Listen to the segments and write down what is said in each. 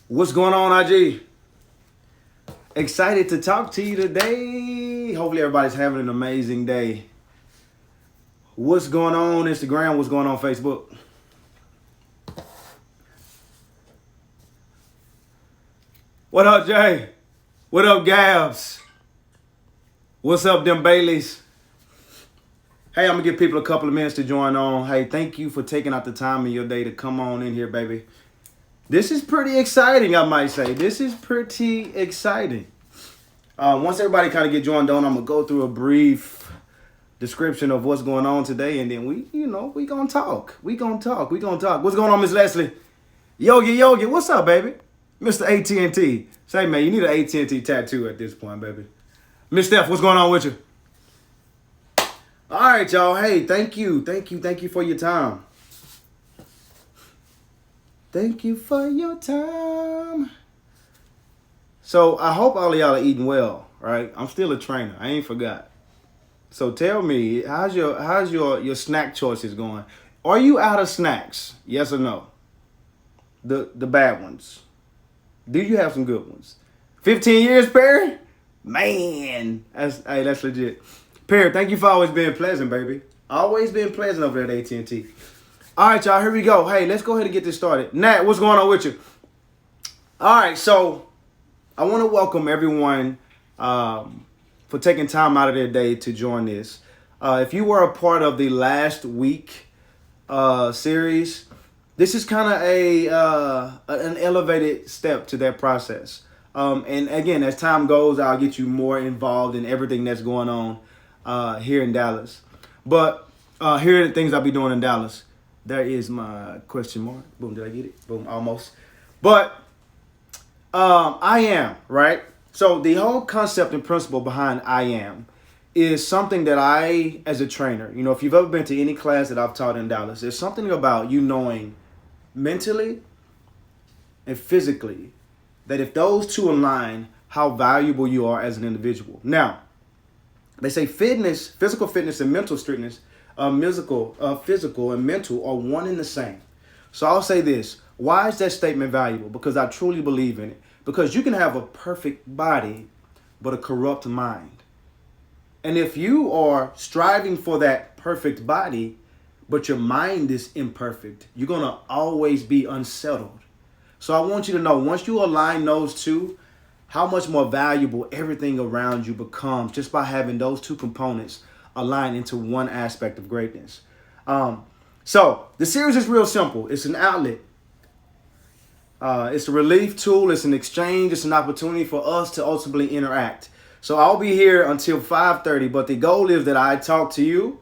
What's going on, IG? Excited to talk to you today. Hopefully, everybody's having an amazing day. What's going on, Instagram? What's going on, Facebook? What up, Jay? What up, Gabs? What's up, them Baileys? Hey, I'm going to give people a couple of minutes to join on. Hey, thank you for taking out the time in your day to come on in here, baby. This is pretty exciting, I might say. This is pretty exciting. Once everybody kind of get joined on, I'm going to go through a brief description of what's going on today, and then we going to talk. We going to talk. What's going on, Miss Leslie? Yogi, what's up, baby? Mr. AT&T. Say, man, you need an AT&T tattoo at this point, baby. Miss Steph, what's going on with you? All right, y'all. Hey, thank you for your time. Thank you for your time. So I hope all of y'all are eating well, right? I'm still a trainer. I ain't forgot. So tell me, how's your snack choices going? Are you out of snacks? Yes or no? The bad ones. Do you have some good ones? 15 years, Perry? Man, that's legit. Perry, thank you for always being pleasant, baby. Always being pleasant over there at AT&T. All right, y'all, here we go. Hey, let's go ahead and get this started. Nat, what's going on with you? All right, so I want to welcome everyone for taking time out of their day to join this. If you were a part of the last week series, this is kind of an elevated step to that process. And again, as time goes, I'll get you more involved in everything that's going on here in Dallas. But here are the things I'll be doing in Dallas. There is my question mark. Boom, did I get it? Boom, almost. But I am, right? So the whole concept and principle behind I am is something that I, as a trainer, if you've ever been to any class that I've taught in Dallas, there's something about you knowing mentally and physically that if those two align, how valuable you are as an individual. Now, they say physical fitness and mental strictness, physical and mental are one and the same. So I'll say this. Why is that statement valuable? Because I truly believe in it. Because you can have a perfect body, but a corrupt mind. And if you are striving for that perfect body, but your mind is imperfect, you're going to always be unsettled. So I want you to know, once you align those two, how much more valuable everything around you becomes just by having those two components align into one aspect of greatness. So the series is real simple. It's an outlet. It's a relief tool. It's an exchange. It's an opportunity for us to ultimately interact. So I'll be here until 5:30, but the goal is that I talk to you.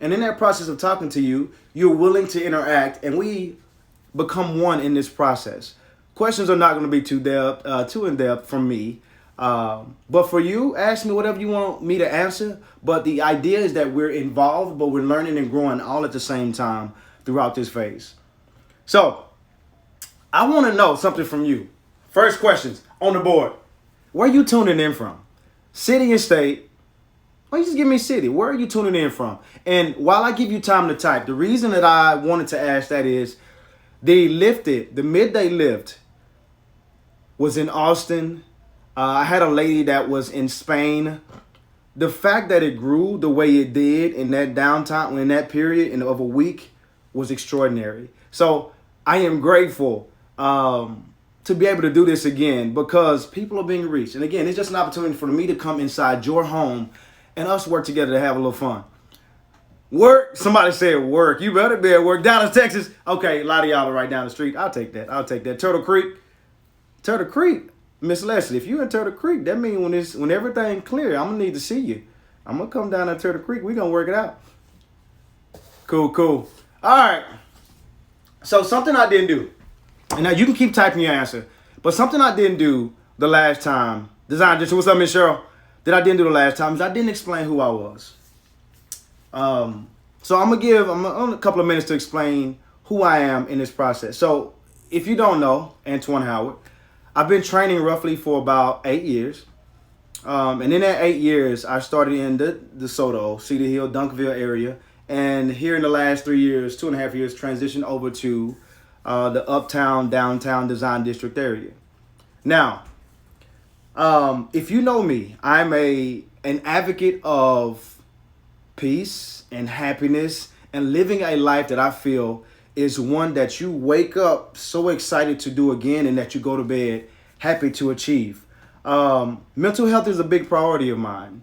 And in that process of talking to you, you're willing to interact and we become one in this process. Questions are not going to be too in depth from me. But for you, ask me whatever you want me to answer. But the idea is that we're involved, but we're learning and growing all at the same time throughout this phase. So I want to know something from you. First questions on the board. Where are you tuning in from? City and state. Why don't you just give me city? Where are you tuning in from? And while I give you time to type, the reason that I wanted to ask that is the midday lift was in Austin. I had a lady that was in Spain. The fact that it grew the way it did in that downtime, in that period of a week, was extraordinary. So I am grateful to be able to do this again because people are being reached. And again, it's just an opportunity for me to come inside your home and us work together to have a little fun. Work? Somebody said work. You better be at work. Dallas, Texas. Okay, a lot of y'all are right down the street. I'll take that. Turtle Creek. Miss Leslie, if you in Turtle Creek, that means when everything clear, I'm going to need to see you. I'm going to come down to Turtle Creek. We're going to work it out. Cool. All right. So something I didn't do. And now you can keep typing your answer. But something I didn't do the last time. Design District, what's up, Miss Cheryl? That I didn't do the last time is I didn't explain who I was. So I'm on a couple of minutes to explain who I am in this process. So if you don't know, Antoine Howard, I've been training roughly for about 8 years. And in that 8 years, I started in the DeSoto, Cedar Hill, Duncanville area. And here in the last 3 years, 2.5 years, transitioned over to the uptown, downtown design district area. Now, if you know me, I'm an advocate of peace and happiness and living a life that I feel is one that you wake up so excited to do again and that you go to bed happy to achieve. Mental health is a big priority of mine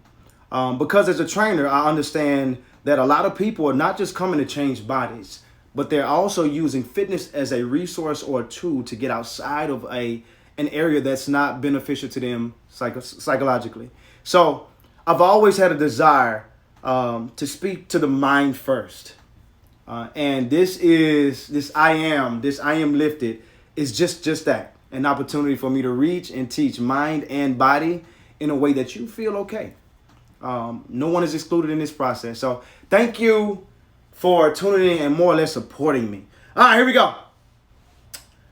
because as a trainer, I understand that a lot of people are not just coming to change bodies, but they're also using fitness as a resource or a tool to get outside of an area that's not beneficial to them psychologically. So I've always had a desire to speak to the mind first. And this I am lifted is just that, an opportunity for me to reach and teach mind and body in a way that you feel okay. No one is excluded in this process. So thank you for tuning in and more or less supporting me. All right, here we go.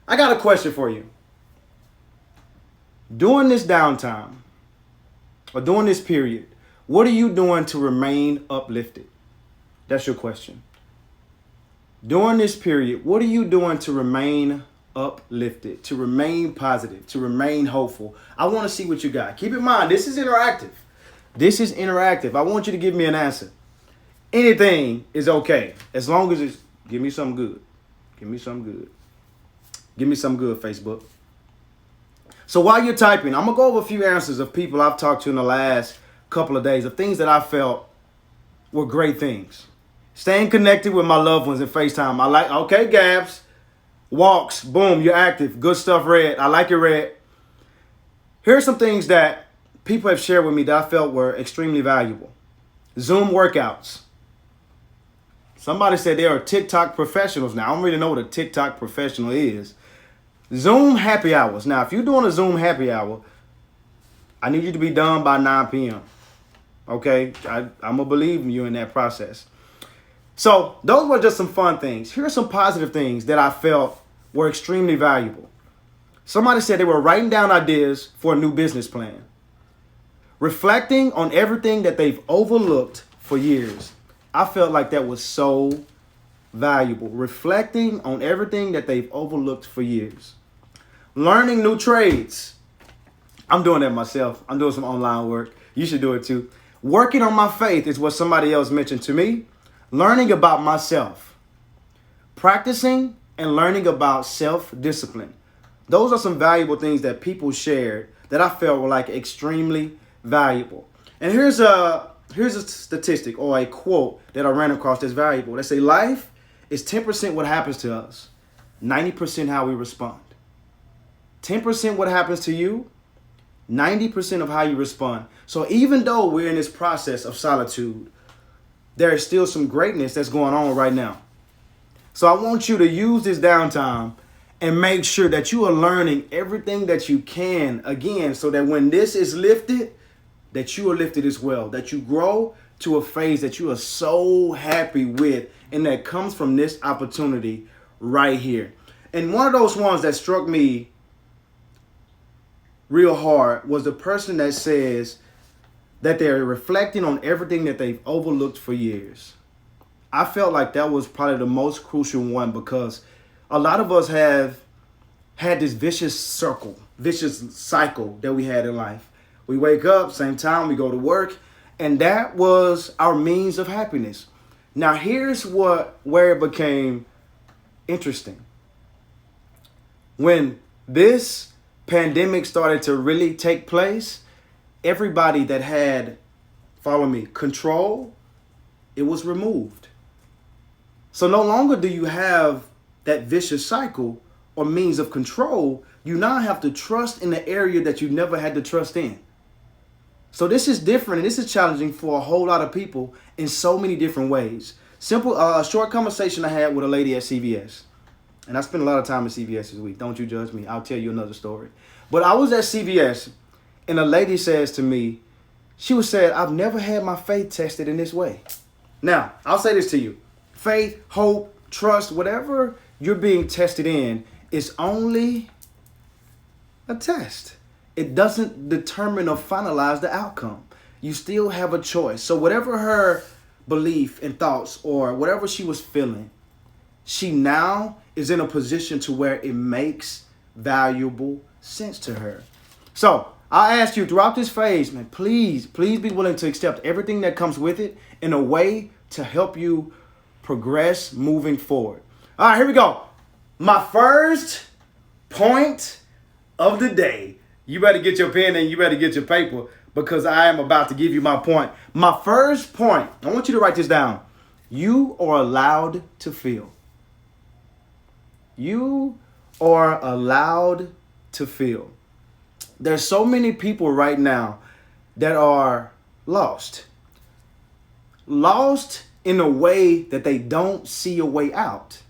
I got a question for you. During this downtime or during this period, what are you doing to remain uplifted? That's your question. During this period, what are you doing to remain uplifted, to remain positive, to remain hopeful? I want to see what you got. Keep in mind, this is interactive. This is interactive. I want you to give me an answer. Anything is okay as long as it's give me something good. Give me something good. Give me something good, Facebook. So while you're typing, I'm going to go over a few answers of people I've talked to in the last couple of days of things that I felt were great things. Staying connected with my loved ones in FaceTime. I like, okay, Gabs. Walks, boom, you're active. Good stuff, Red. I like it, Red. Here are some things that people have shared with me that I felt were extremely valuable. Zoom workouts. Somebody said they are TikTok professionals now. I don't really know what a TikTok professional is. Zoom happy hours. Now, if you're doing a Zoom happy hour, I need you to be done by 9 p.m. Okay? I'm going to believe in you in that process. So those were just some fun things. Here are some positive things that I felt were extremely valuable. Somebody said they were writing down ideas for a new business plan. Reflecting on everything that they've overlooked for years. I felt like that was so valuable. Reflecting on everything that they've overlooked for years. Learning new trades. I'm doing that myself. I'm doing some online work. You should do it too. Working on my faith is what somebody else mentioned to me. Learning about myself. Practicing and learning about self-discipline. Those are some valuable things that people shared that I felt were like extremely valuable. And here's a statistic or a quote that I ran across that's valuable. They say life is 10% what happens to us, 90% how we respond. 10% what happens to you, 90% of how you respond. So even though we're in this process of solitude, there is still some greatness that's going on right now. So I want you to use this downtime and make sure that you are learning everything that you can, again, so that when this is lifted, that you are lifted as well, that you grow to a phase that you are so happy with, and that comes from this opportunity right here. And one of those ones that struck me real hard was the person that says that they're reflecting on everything that they've overlooked for years. I felt like that was probably the most crucial one because a lot of us have had this vicious cycle that we had in life. We wake up, same time, we go to work, and that was our means of happiness. Now, here's where it became interesting. When this pandemic started to really take place, everybody that had, follow me, control, it was removed. So no longer do you have that vicious cycle or means of control. You now have to trust in the area that you never had to trust in. So this is different, and this is challenging for a whole lot of people in so many different ways. A short conversation I had with a lady at CVS. And I spent a lot of time at CVS this week. Don't you judge me. I'll tell you another story. But I was at CVS, and a lady says to me, she said, I've never had my faith tested in this way. Now, I'll say this to you. Faith, hope, trust, whatever you're being tested in is only a test. It doesn't determine or finalize the outcome. You still have a choice. So whatever her belief and thoughts or whatever she was feeling, she now is in a position to where it makes valuable sense to her. So I ask you throughout this phase, man, please be willing to accept everything that comes with it in a way to help you progress moving forward. All right, here we go. My first point of the day. You better get your pen and you better get your paper because I am about to give you my point. My first point, I want you to write this down. You are allowed to feel. You are allowed to feel. There's so many people right now that are lost. Lost in a way that they don't see a way out.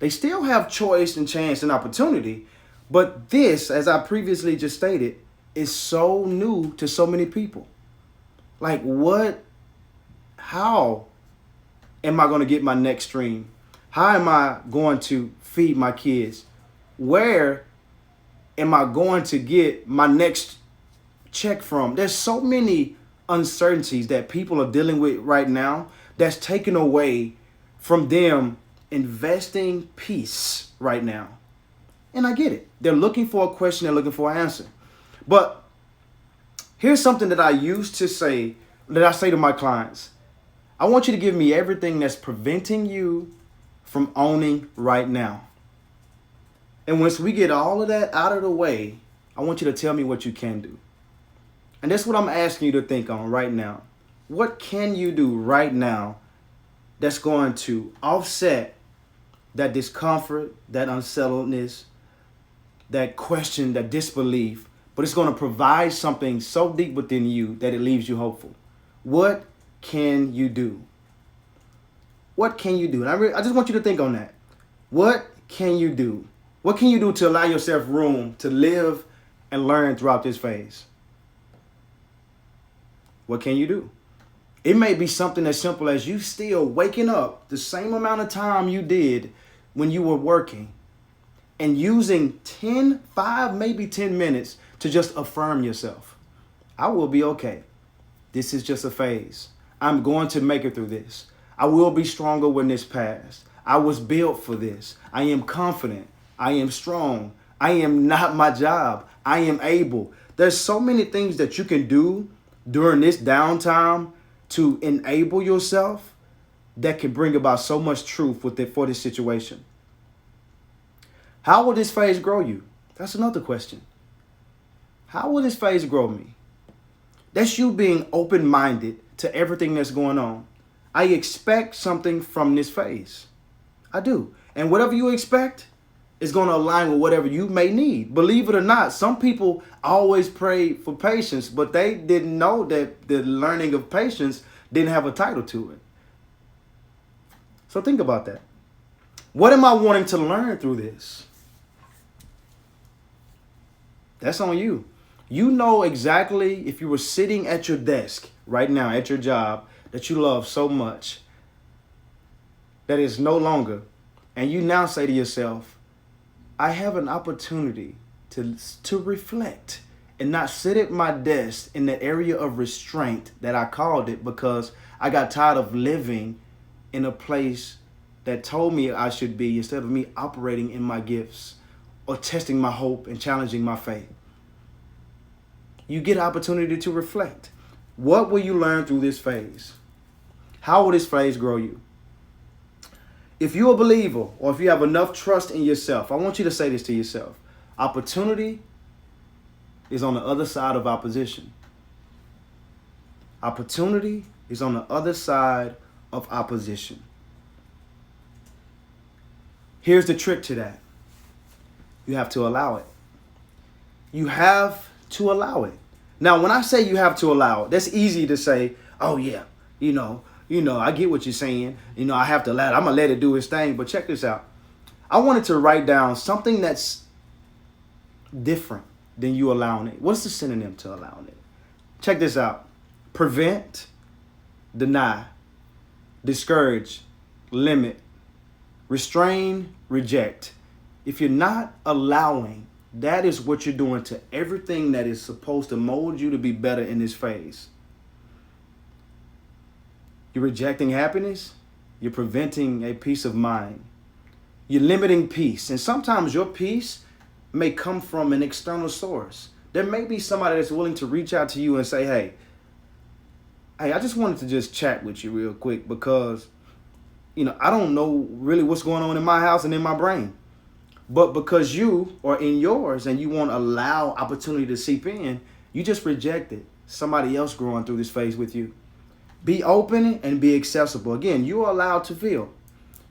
They still have choice and chance and opportunity, but this, as I previously just stated, is so new to so many people. Like how am I going to get my next stream? How am I going to feed my kids? Where am I going to get my next check from? There's so many uncertainties that people are dealing with right now that's taken away from them investing peace right now. And I get it. They're looking for a question. They're looking for an answer. But here's something that I used to say, that I say to my clients. I want you to give me everything that's preventing you from owning right now. And once we get all of that out of the way, I want you to tell me what you can do. And that's what I'm asking you to think on right now. What can you do right now that's going to offset that discomfort, that unsettledness, that question, that disbelief, but it's going to provide something so deep within you that it leaves you hopeful? What can you do? What can you do? And I just want you to think on that. What can you do? What can you do to allow yourself room to live and learn throughout this phase? What can you do? It may be something as simple as you still waking up the same amount of time you did when you were working and using 5, maybe 10 minutes to just affirm yourself. I will be okay. This is just a phase. I'm going to make it through this. I will be stronger when this passes. I was built for this. I am confident. I am strong. I am not my job. I am able. There's so many things that you can do during this downtime to enable yourself that can bring about so much truth for this situation. How will this phase grow you? That's another question. How will this phase grow me? That's you being open-minded to everything that's going on. I expect something from this phase. I do. And whatever you expect is going to align with whatever you may need. Believe it or not, some people always pray for patience, but they didn't know that the learning of patience didn't have a title to it. So think about that. What am I wanting to learn through this? That's on you. You know exactly, if you were sitting at your desk right now at your job that you love so much, that is no longer, and you now say to yourself, I have an opportunity to reflect and not sit at my desk in that area of restraint that I called it because I got tired of living in a place that told me I should be instead of me operating in my gifts or testing my hope and challenging my faith. You get an opportunity to reflect. What will you learn through this phase? How will this phase grow you? If you're a believer or if you have enough trust in yourself, I want you to say this to yourself. Opportunity is on the other side of opposition. Opportunity is on the other side of opposition. Here's the trick to that. You have to allow it. You have to allow it. Now, when I say you have to allow it, that's easy to say, oh yeah, I get what you're saying. I have to allow it. I'm going to let it do its thing. But check this out. I wanted to write down something that's different than you allowing it. What's the synonym to allowing it? Check this out. Prevent, deny, discourage, limit, restrain, reject. If you're not allowing, that is what you're doing to everything that is supposed to mold you to be better in this phase. You're rejecting happiness. You're preventing a peace of mind. You're limiting peace. And sometimes your peace may come from an external source. There may be somebody that's willing to reach out to you and say, hey, I just wanted to just chat with you real quick because, I don't know really what's going on in my house and in my brain. But because you are in yours and you won't allow opportunity to seep in, you just rejected somebody else growing through this phase with you. Be open and be accessible. Again, you are allowed to feel.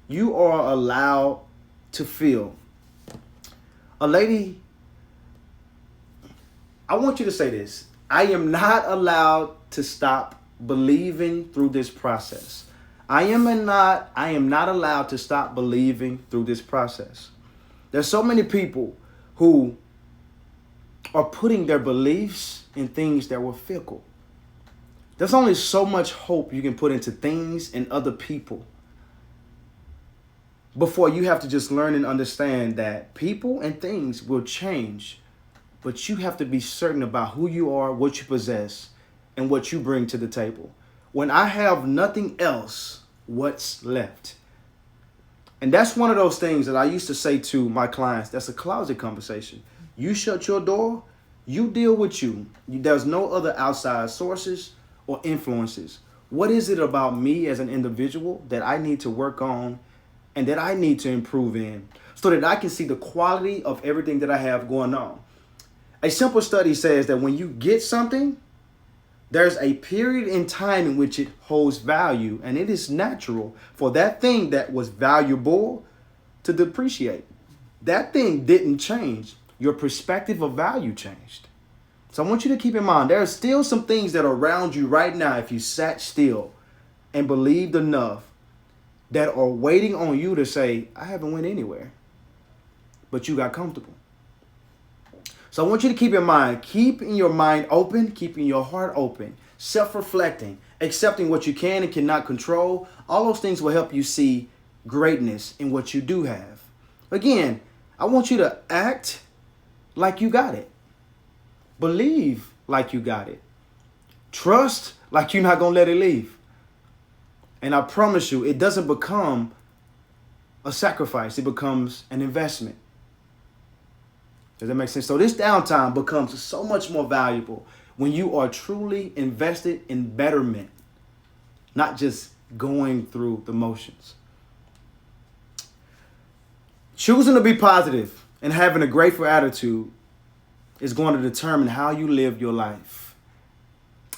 You are allowed to feel. A lady, I want you to say this. I am not allowed to stop believing through this process. I am not allowed to stop believing through this process. There's so many people who are putting their beliefs in things that were fickle. There's only so much hope you can put into things and other people before you have to just learn and understand that people and things will change, but you have to be certain about who you are, what you possess, and what you bring to the table. When I have nothing else, what's left? And that's one of those things that I used to say to my clients. That's a closet conversation. You shut your door, you deal with you. There's no other outside sources or influences. What is it about me as an individual that I need to work on and that I need to improve in so that I can see the quality of everything that I have going on? A simple study says that when you get something, there's a period in time in which it holds value, and it is natural for that thing that was valuable to depreciate. That thing didn't change. Your perspective of value changed. So I want you to keep in mind, there are still some things that are around you right now if you sat still and believed enough that are waiting on you to say, I haven't went anywhere, but you got comfortable. So I want you to keep in mind, keeping your mind open, keeping your heart open, self-reflecting, accepting what you can and cannot control. All those things will help you see greatness in what you do have. Again, I want you to act like you got it. Believe like you got it. Trust like you're not going to let it leave. And I promise you, it doesn't become a sacrifice. It becomes an investment. Does that make sense? So this downtime becomes so much more valuable when you are truly invested in betterment, not just going through the motions. Choosing to be positive and having a grateful attitude is going to determine how you live your life.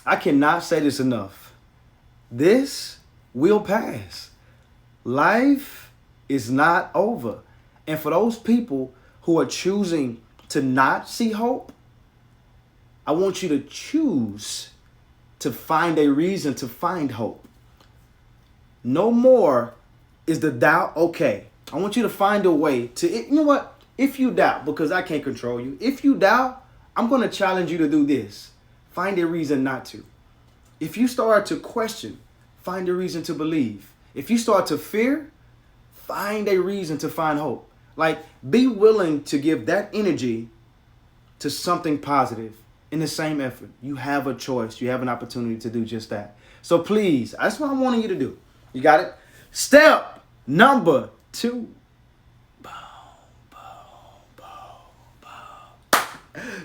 I cannot say this enough. This will pass. Life is not over. And for those people who are choosing to not see hope, I want you to choose to find a reason to find hope. No more is the doubt okay. I want you to find a way to, you know what? If you doubt, because I can't control you, if you doubt, I'm going to challenge you to do this. Find a reason not to. If you start to question, find a reason to believe. If you start to fear, find a reason to find hope. Like, be willing to give that energy to something positive in the same effort. You have a choice. You have an opportunity to do just that. So please, that's what I'm wanting you to do. You got it? Step number 2.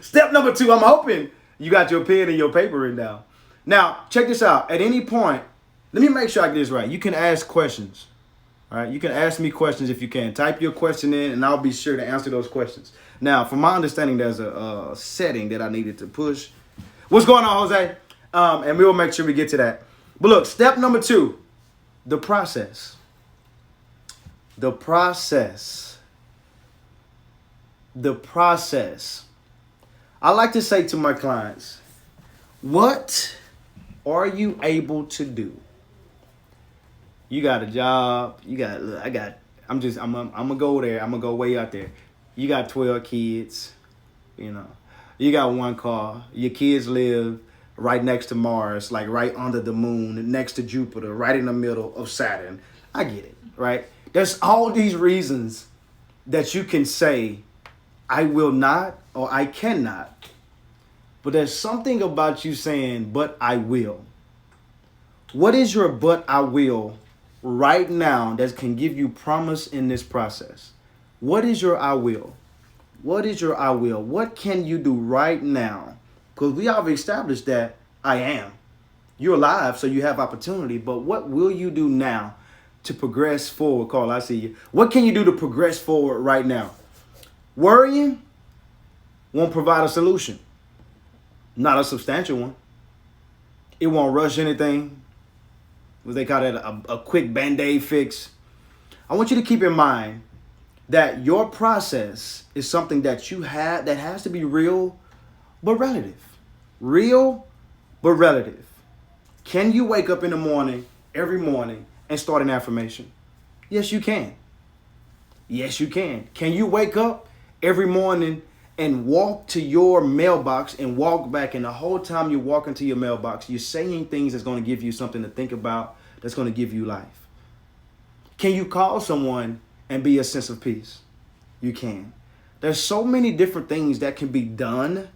Step number 2, I'm hoping you got your pen and your paper written down. Now, check this out. At any point, let me make sure I get this right. You can ask questions. All right, you can ask me questions if you can. Type your question in, and I'll be sure to answer those questions. Now, from my understanding, there's a setting that I needed to push. What's going on, Jose? And we will make sure we get to that. But look, step number 2, the process. The process. The process. I like to say to my clients, what are you able to do? You got a job. I'm gonna go there. I'm gonna go way out there. You got 12 kids. You got 1 car. Your kids live right next to Mars, like right under the moon, next to Jupiter, right in the middle of Saturn. I get it, right? There's all these reasons that you can say, I will not or I cannot. But there's something about you saying, but I will. What is your but I will right now that can give you promise in this process? What is your I will? What is your I will? What can you do right now? Because we already established that I am. You're alive, so you have opportunity. But what will you do now to progress forward? Carl, I see you. What can you do to progress forward right now? Worrying won't provide a solution, not a substantial one. It won't rush anything. What they call it, a quick band-aid fix. I want you to keep in mind that your process is something that you have that has to be real but relative. Real but relative. Can you wake up in the morning, every morning, and start an affirmation? Yes, you can. Yes, you can. Can you wake up every morning and walk to your mailbox and walk back, and the whole time you're walking to your mailbox, you're saying things that's going to give you something to think about, that's going to give you life? Can you call someone and be a sense of peace? You can. There's so many different things that can be done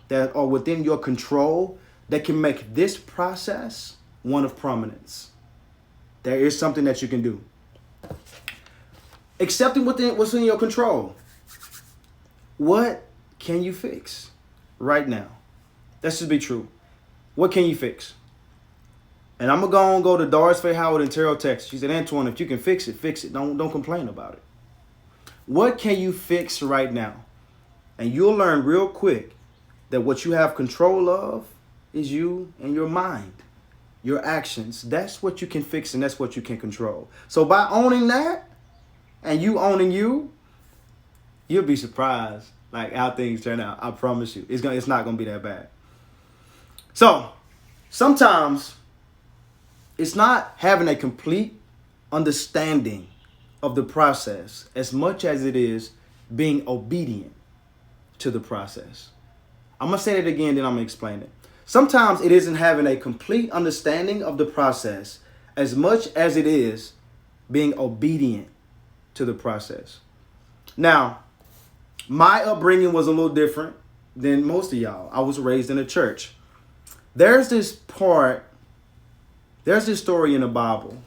that are within your control that can make this process one of prominence. There is something that you can do. Accepting what's in your control. What can you fix right now? Let's just be true. What can you fix? And I'm going to go to Doris Faye Howard in Terrell, Texas. She said, Antoine, if you can fix it, fix it. Don't complain about it. What can you fix right now? And you'll learn real quick that what you have control of is you and your mind, your actions. That's what you can fix, and that's what you can control. So by owning that and you owning you, you'll be surprised like how things turn out. I promise you. It's not going to be that bad. So sometimes it's not having a complete understanding of the process as much as it is being obedient to the process. I'm going to say it again, then I'm going to explain it. Sometimes it isn't having a complete understanding of the process as much as it is being obedient to the process. Now, my upbringing was a little different than most of y'all. I was raised in a church. There's this story in the Bible.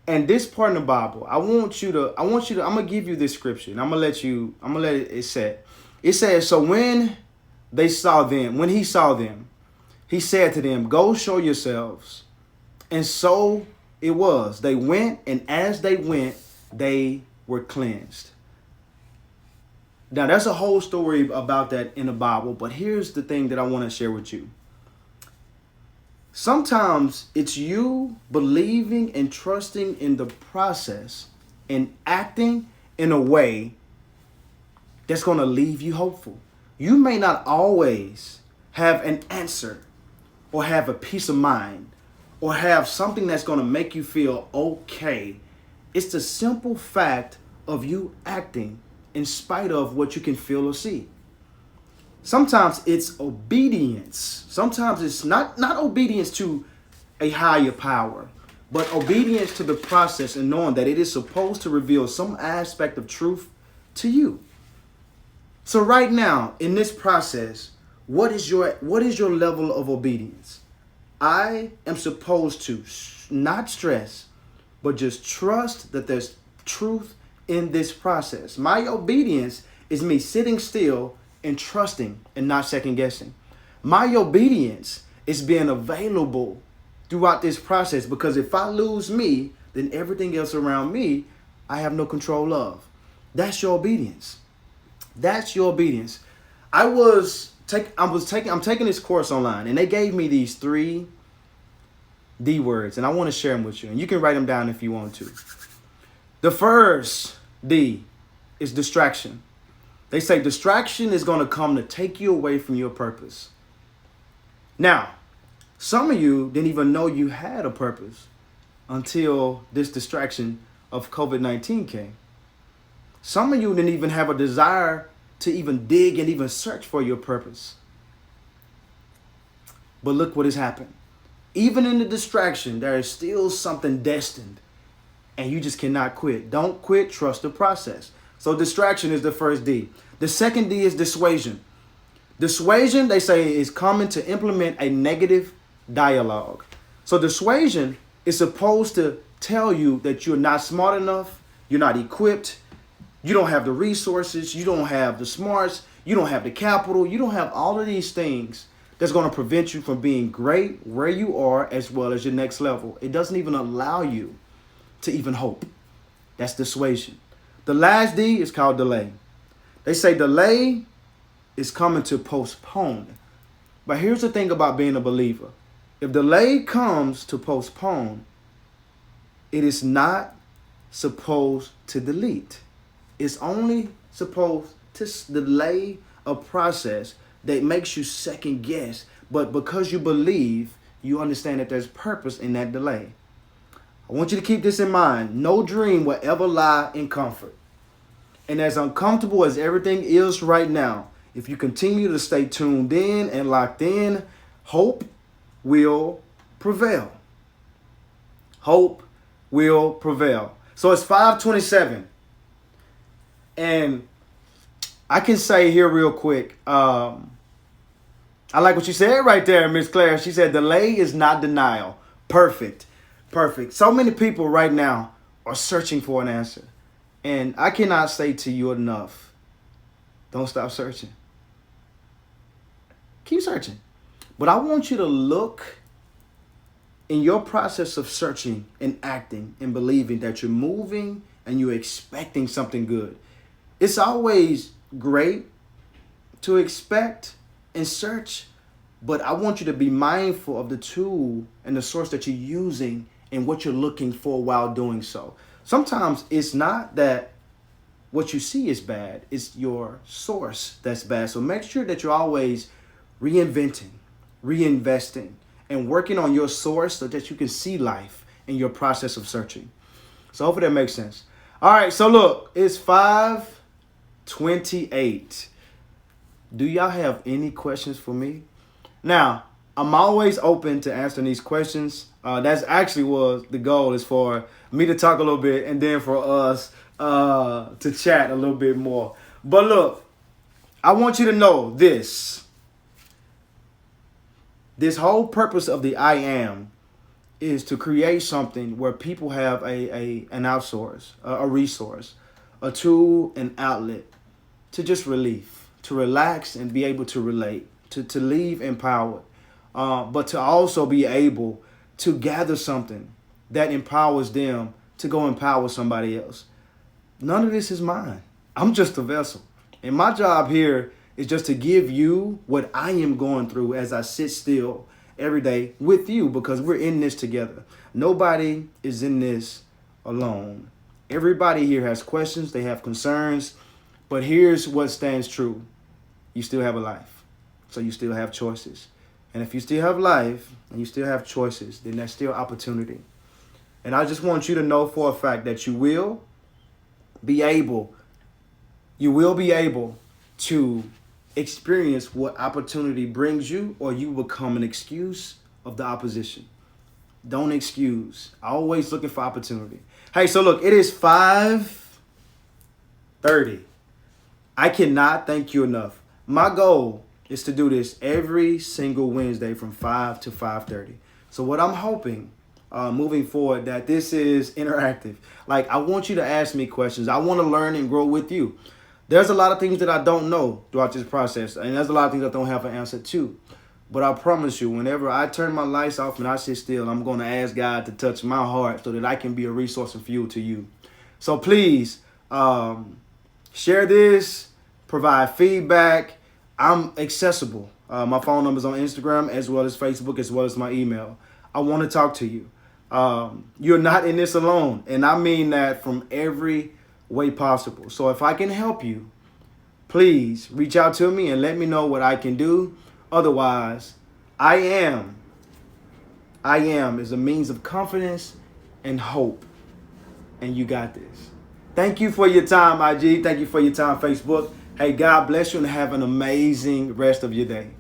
And this part in the Bible, I'm gonna give you this scripture, and I'm gonna let it set. It says, so when he saw them, he said to them, go show yourselves. And so it was. They went, and as they went, they were cleansed. Now, there's a whole story about that in the Bible, but here's the thing that I want to share with you. Sometimes it's you believing and trusting in the process and acting in a way that's going to leave you hopeful. You may not always have an answer or have a peace of mind or have something that's going to make you feel okay. It's the simple fact of you acting in spite of what you can feel or see. Sometimes it's obedience. Sometimes it's not obedience to a higher power, but obedience to the process and knowing that it is supposed to reveal some aspect of truth to you. So right now in this process, what is your level of obedience? I am supposed to not stress, but just trust that there's truth in this process. My obedience is me sitting still and trusting and not second guessing. My obedience is being available throughout this process, because if I lose me, then everything else around me, I have no control of. That's your obedience. That's your obedience. I'm taking this course online, and they gave me these 3 D words, and I want to share them with you, and you can write them down if you want to. The first D is distraction. They say distraction is going to come to take you away from your purpose. Now, some of you didn't even know you had a purpose until this distraction of COVID-19 came. Some of you didn't even have a desire to even dig and even search for your purpose. But look what has happened. Even in the distraction, there is still something destined, and you just cannot quit. Don't quit. Trust the process. So distraction is the first D. The second D is dissuasion. Dissuasion, they say, is coming to implement a negative dialogue. So dissuasion is supposed to tell you that you're not smart enough, you're not equipped, you don't have the resources, you don't have the smarts, you don't have the capital, you don't have all of these things that's going to prevent you from being great where you are as well as your next level. It doesn't even allow you to even hope. That's dissuasion. The last D is called delay. They say delay is coming to postpone. But here's the thing about being a believer. If delay comes to postpone, it is not supposed to delete. It's only supposed to delay a process that makes you second guess. But because you believe, you understand that there's purpose in that delay. I want you to keep this in mind. No dream will ever lie in comfort. And as uncomfortable as everything is right now, if you continue to stay tuned in and locked in, hope will prevail. Hope will prevail. So it's 5:27. And I can say here real quick, I like what you said right there, Miss Claire. She said delay is not denial. Perfect. Perfect. So many people right now are searching for an answer. And I cannot say to you enough, don't stop searching. Keep searching. But I want you to look in your process of searching and acting and believing that you're moving and you're expecting something good. It's always great to expect and search, but I want you to be mindful of the tool and the source that you're using and what you're looking for while doing so. Sometimes it's not that what you see is bad, it's your source that's bad. So make sure that you're always reinventing, reinvesting, and working on your source so that you can see life in your process of searching. So hopefully that makes sense. All right, so look, it's 5:28. Do y'all have any questions for me? Now, I'm always open to answering these questions. That's actually was the goal, is for me to talk a little bit and then for us to chat a little bit more. But look, I want you to know this. This whole purpose of the I am is to create something where people have an outsource, a resource, a tool, an outlet to just relief, to relax and be able to relate, to leave empowered, but to also be able to gather something that empowers them to go empower somebody else. None of this is mine. I'm just a vessel. And my job here is just to give you what I am going through as I sit still every day with you, because we're in this together. Nobody is in this alone. Everybody here has questions, they have concerns, but here's what stands true. You still have a life, so you still have choices. And if you still have life and you still have choices, then there's still opportunity. And I just want you to know for a fact that you will be able to experience what opportunity brings you, or you become an excuse of the opposition. Don't excuse. Always looking for opportunity. Hey, so look, it is 5:30. I cannot thank you enough. My goal is to do this every single Wednesday from 5 to 5:30. So what I'm hoping moving forward, that this is interactive. Like, I want you to ask me questions. I want to learn and grow with you. There's a lot of things that I don't know throughout this process, and there's a lot of things I don't have an answer to. But I promise you, whenever I turn my lights off and I sit still, I'm going to ask God to touch my heart so that I can be a resource and fuel to you. So please, share this, provide feedback. I'm accessible. My phone number is on Instagram as well as Facebook as well as my email. I want to talk to you. You're not in this alone, and I mean that from every way possible. So if I can help you, please reach out to me and let me know what I can do. Otherwise, I am is a means of confidence and hope, and you got this. Thank you for your time, IG. Thank you for your time, Facebook. Hey, God bless you and have an amazing rest of your day.